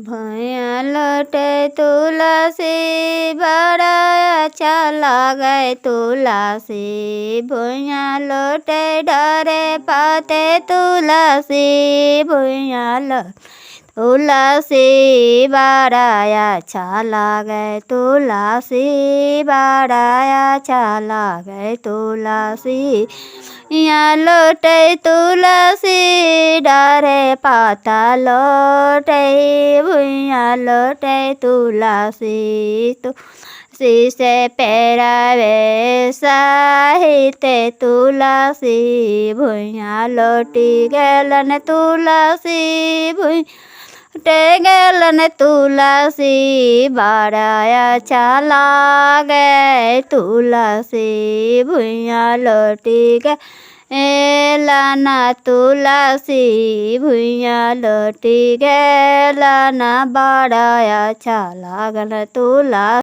भैया लौटे तुलसी बड़ा अच्छा लागे तुलसी। भैया लौटे डरे पाते तुलसी। भैया लौटे तुलसी बड़ा अच्छा लागे तुलसी। बड़ा अच्छा लागे तुलसी। यहाँ लौटे तुलसी डरे पाता लौटे। भुइया लौटे तुलसी। तुलसी से पैरावे साहित्य तुलसी। भुइया लौटी गलन तुलसी। भुइया गलन तुलसी बड़ा अच्छा लागे तुलसी। भुइया लौटी गलन तुलसी। भुइया लौटी गलन बड़ा अच्छा लागल तुलसी।